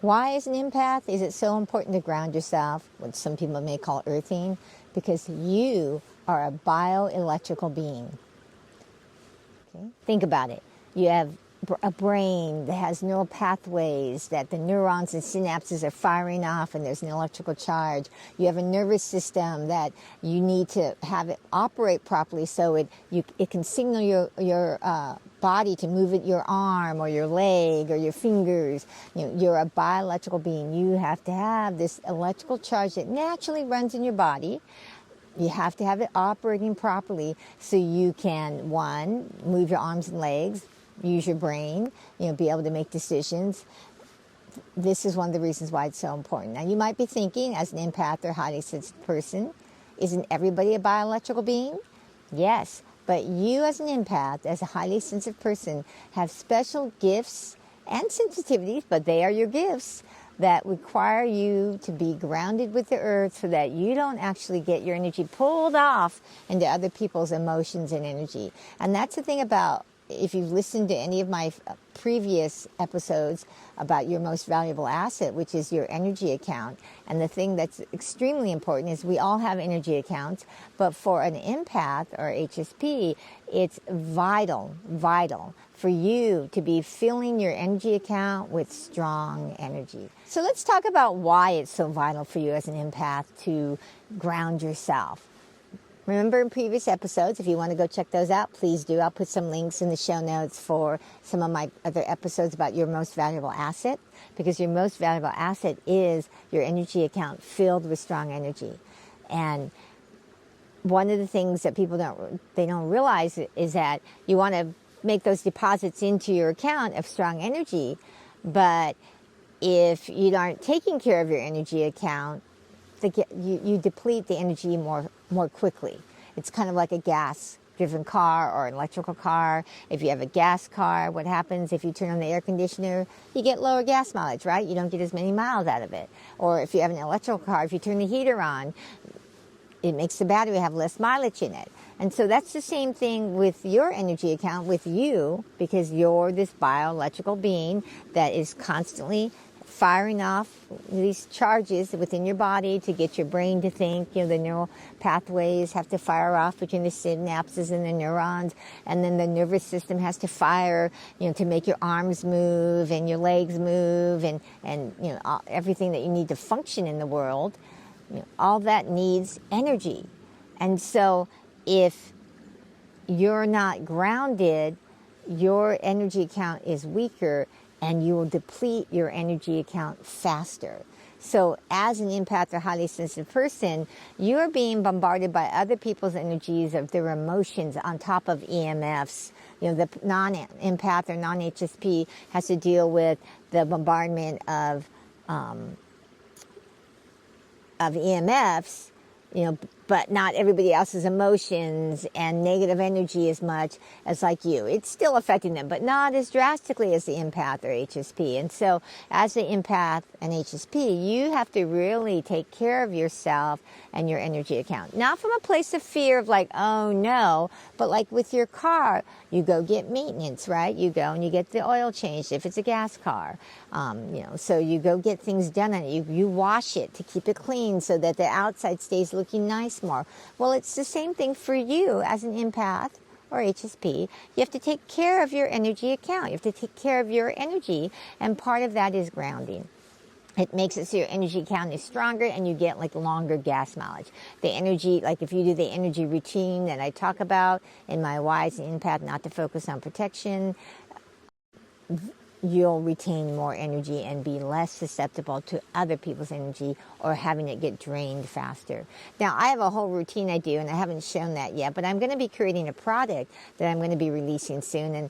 Why, as an empath, is it so important to ground yourself, what some people may call earthing? Because you are a bioelectrical being. Okay? Think about it. You have a brain that has neural pathways that the neurons and synapses are firing off, and there's an electrical charge. You have a nervous system that you need to have it operate properly so it can signal your body to move it, your arm or your leg or your fingers. You're a bioelectrical being. You have to have this electrical charge that naturally runs in your body. You have to have it operating properly so you can, one, move your arms and legs, use your brain, be able to make decisions. This is one of the reasons why it's so important. Now, you might be thinking, as an empath or highly sensitive person, isn't everybody a bioelectrical being? Yes, but you as an empath, as a highly sensitive person, have special gifts and sensitivities, but they are your gifts that require you to be grounded with the earth so that you don't actually get your energy pulled off into other people's emotions and energy. And that's the thing about, if you've listened to any of my previous episodes about your most valuable asset, which is your energy account. And the thing that's extremely important is we all have energy accounts, but for an empath or HSP, it's vital for you to be filling your energy account with strong energy. So let's talk about why it's so vital for you as an empath to ground yourself. Remember in previous episodes, if you want to go check those out, please do. I'll put some links in the show notes for some of my other episodes about your most valuable asset, because your most valuable asset is your energy account filled with strong energy. And one of the things that people don't realize is that you want to make those deposits into your account of strong energy, but if you aren't taking care of your energy account, you deplete the energy more quickly. It's kind of like a gas-driven car or an electrical car. If you have a gas car, what happens if you turn on the air conditioner? You get lower gas mileage, right? You don't get as many miles out of it. Or if you have an electrical car, if you turn the heater on, it makes the battery have less mileage in it. And so that's the same thing with your energy account, with you, because you're this bioelectrical being that is constantly firing off these charges within your body to get your brain to think. The neural pathways have to fire off between the synapses and the neurons, and then the nervous system has to fire, to make your arms move and your legs move, and everything that you need to function in the world. All that needs energy. And so if you're not grounded, your energy account is weaker, and you will deplete your energy account faster. So as an empath or highly sensitive person, you're being bombarded by other people's energies of their emotions on top of EMFs. The non-empath or non-HSP has to deal with the bombardment of EMFs, but not everybody else's emotions and negative energy as much as like you. It's still affecting them, but not as drastically as the empath or HSP. And so as the empath and HSP, you have to really take care of yourself and your energy account. Not from a place of fear of like, oh no, but like with your car, you go get maintenance, right? You go and you get the oil changed if it's a gas car. So you go get things done on it. You wash it to keep it clean so that the outside stays looking nice more. Well, it's the same thing for you as an empath or HSP. You have to take care of your energy account. You have to take care of your energy, and part of that is grounding. It makes it so your energy account is stronger and you get like longer gas mileage. The energy, like if you do the energy routine that I talk about in my Why as an Empath Not to Focus on Protection, you'll retain more energy and be less susceptible to other people's energy or having it get drained faster. Now, I have a whole routine I do, and I haven't shown that yet, but I'm going to be creating a product that I'm going to be releasing soon, and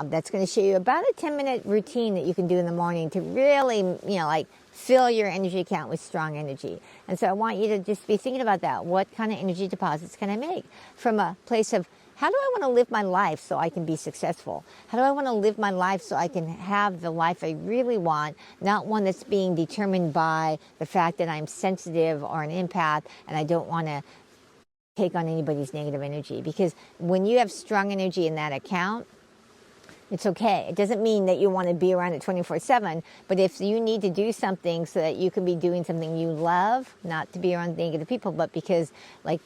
that's going to show you about a 10-minute routine that you can do in the morning to really, fill your energy account with strong energy. And so I want you to just be thinking about that. What kind of energy deposits can I make from a place of, how do I want to live my life so I can be successful? How do I want to live my life so I can have the life I really want, not one that's being determined by the fact that I'm sensitive or an empath and I don't want to take on anybody's negative energy? Because when you have strong energy in that account, It's okay. It doesn't mean that you want to be around it 24/7, but if you need to do something so that you can be doing something you love, not to be around negative people, but because like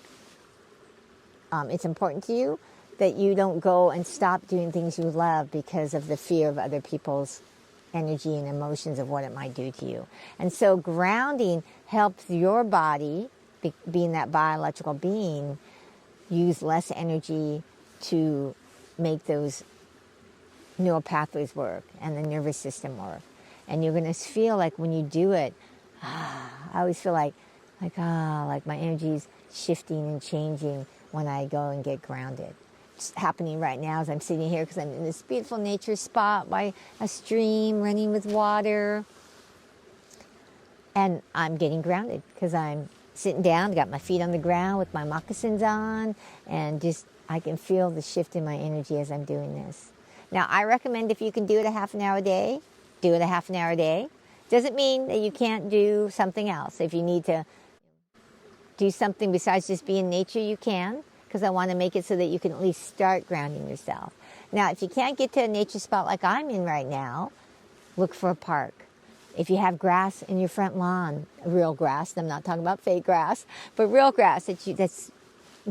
it's important to you, that you don't go and stop doing things you love because of the fear of other people's energy and emotions of what it might do to you. And so grounding helps your body, being that bioelectrical being, use less energy to make those neural pathways work and the nervous system work. And you're going to feel like when you do it, I always feel like my energy's shifting and changing when I go and get grounded. It's happening right now as I'm sitting here because I'm in this beautiful nature spot by a stream running with water. And I'm getting grounded because I'm sitting down, got my feet on the ground with my moccasins on, and just I can feel the shift in my energy as I'm doing this. Now, I recommend if you can do it a half an hour a day, do it a half an hour a day. Doesn't mean that you can't do something else. If you need to do something besides just be in nature, you can, because I want to make it so that you can at least start grounding yourself. Now, if you can't get to a nature spot like I'm in right now, look for a park. If you have grass in your front lawn, real grass, I'm not talking about fake grass, but real grass that's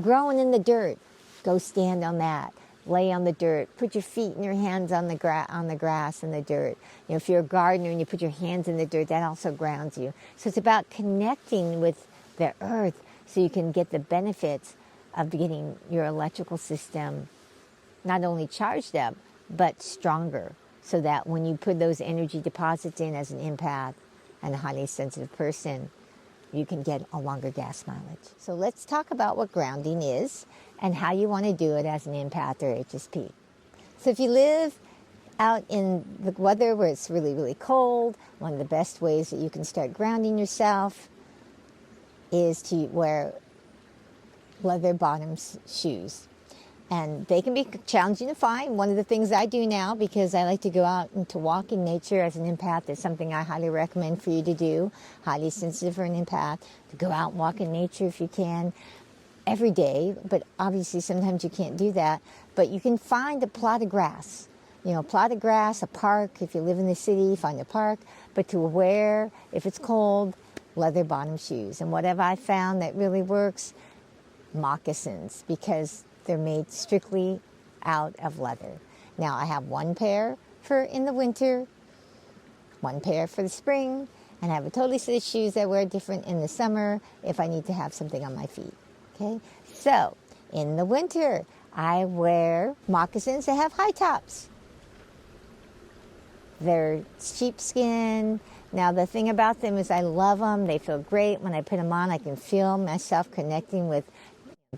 growing in the dirt, go stand on that. Lay on the dirt. Put your feet and your hands on the grass and the dirt. You know, if you're a gardener and you put your hands in the dirt, that also grounds you. So it's about connecting with the earth so you can get the benefits of getting your electrical system not only charged up, but stronger, so that when you put those energy deposits in as an empath and a highly sensitive person, you can get a longer gas mileage. So let's talk about what grounding is and how you want to do it as an empath or HSP. So if you live out in the weather where it's really, really cold, one of the best ways that you can start grounding yourself is to wear leather bottoms shoes. And they can be challenging to find. One of the things I do now, because I like to go out and to walk in nature as an empath, is something I highly recommend for you to do. Highly sensitive for an empath, to go out and walk in nature if you can every day. But obviously sometimes you can't do that. But you can find a plot of grass. You know, a plot of grass, a park. If you live in the city, find a park. But to wear, if it's cold, leather bottom shoes. And what have I found that really works? Moccasins, because they're made strictly out of leather. Now, I have one pair for in the winter, one pair for the spring, and I have a totally set of shoes that I wear different in the summer if I need to have something on my feet. Okay? So, in the winter, I wear moccasins that have high tops. They're sheepskin. Now, the thing about them is I love them. They feel great. When I put them on, I can feel myself connecting with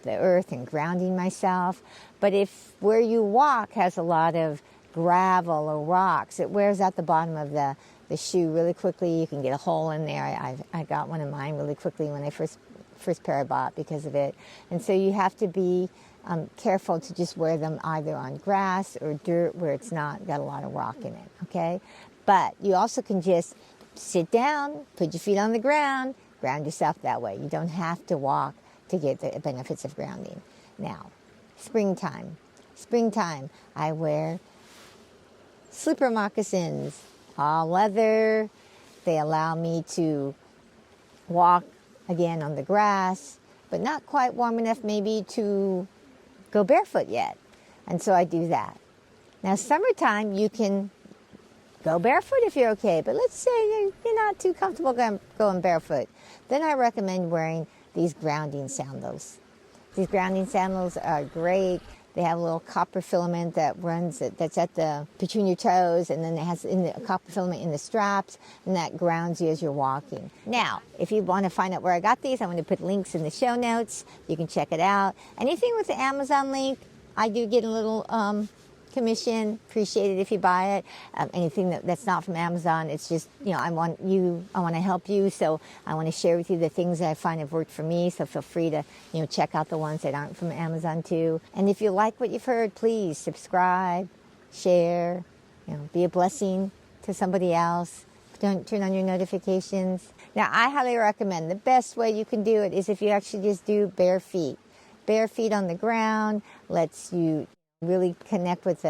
the earth and grounding myself. But if where you walk has a lot of gravel or rocks, it wears out the bottom of the shoe really quickly. You can get a hole in there. I got one of mine really quickly when I first pair I bought because of it. And so you have to be careful to just wear them either on grass or dirt where it's not got a lot of rock in it, okay? But you also can just sit down, put your feet on the ground, ground yourself that way. You don't have to walk to get the benefits of grounding. Now, springtime. Springtime, I wear slipper moccasins, all leather. They allow me to walk again on the grass, but not quite warm enough maybe to go barefoot yet. And so I do that. Now, summertime, you can go barefoot if you're okay, but let's say you're not too comfortable going barefoot. Then I recommend wearing these grounding sandals. These grounding sandals are great. They have a little copper filament that runs that's between your toes, and then it has a copper filament in the straps, and that grounds you as you're walking. Now, if you want to find out where I got these, I'm going to put links in the show notes. You can check it out. Anything with the Amazon link, I do get a little commission. Appreciate it if you buy it. Anything that's not from Amazon, it's just, I want to help you, so I want to share with you the things that I find have worked for me, so feel free to, check out the ones that aren't from Amazon too. And if you like what you've heard, please subscribe, share, be a blessing to somebody else. Don't turn on your notifications. Now, I highly recommend, the best way you can do it is if you actually just do bare feet. Bare feet on the ground lets you really connect with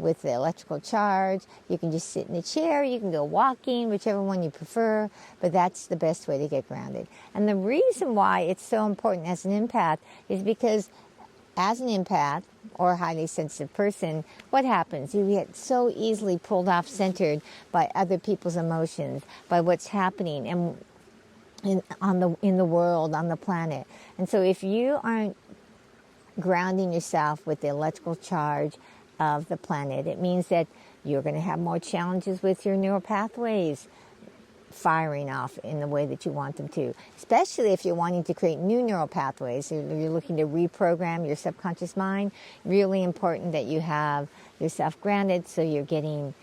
with the electrical charge. You can just sit in a chair, you can go walking, whichever one you prefer, but that's the best way to get grounded. And the reason why it's so important as an empath is because as an empath or highly sensitive person, what happens? You get so easily pulled off centered by other people's emotions, by what's happening in the world, on the planet. And so if you aren't grounding yourself with the electrical charge of the planet, it means that you're going to have more challenges with your neural pathways firing off in the way that you want them to, especially if you're wanting to create new neural pathways. You're looking to reprogram your subconscious mind. Really important that you have yourself grounded so you're getting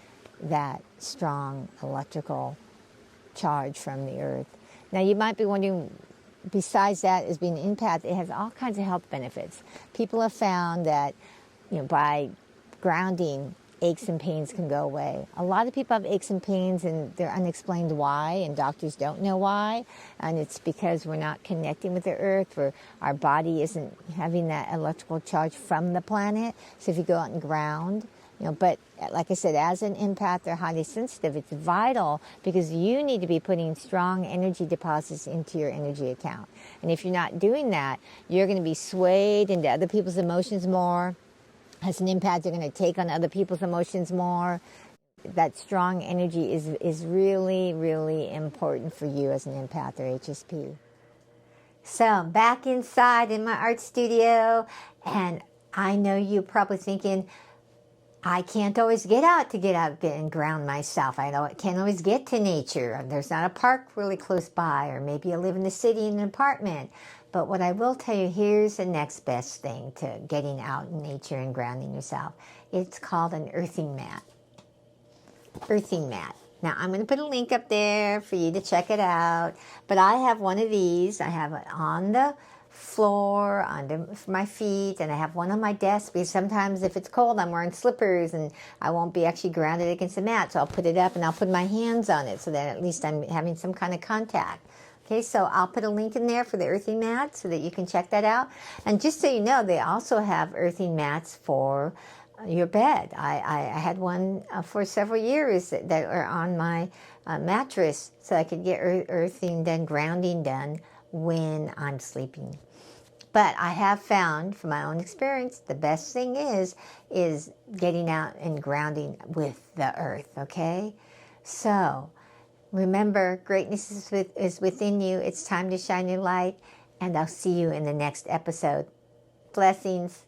that strong electrical charge from the earth. Now you might be wondering, besides that, as being an empath, it has all kinds of health benefits. People have found that, by grounding, aches and pains can go away. A lot of people have aches and pains and they're unexplained why, and doctors don't know why. And it's because we're not connecting with the earth, where our body isn't having that electrical charge from the planet. So if you go out and ground, but like I said, as an empath or highly sensitive, it's vital because you need to be putting strong energy deposits into your energy account. And if you're not doing that, you're going to be swayed into other people's emotions more. As an empath, you're going to take on other people's emotions more. That strong energy is really, really important for you as an empath or HSP. So I'm back inside in my art studio, and I know you're probably thinking, I can't always get out and ground myself. I can't always get to nature. There's not a park really close by, or maybe I live in the city in an apartment. But what I will tell you, here's the next best thing to getting out in nature and grounding yourself. It's called an earthing mat. Earthing mat. Now, I'm going to put a link up there for you to check it out. But I have one of these. I have it on the floor under my feet, and I have one on my desk because sometimes if it's cold I'm wearing slippers and I won't be actually grounded against the mat, so I'll put it up and I'll put my hands on it so that at least I'm having some kind of contact. Okay, so I'll put a link in there for the earthing mat so that you can check that out. And just so you know, they also have earthing mats for your bed. I had one for several years that are on my mattress, so I could get earthing done, grounding done when I'm sleeping. But I have found, from my own experience, the best thing is getting out and grounding with the earth, okay? So remember, greatness is within you. It's time to shine your light, and I'll see you in the next episode. Blessings.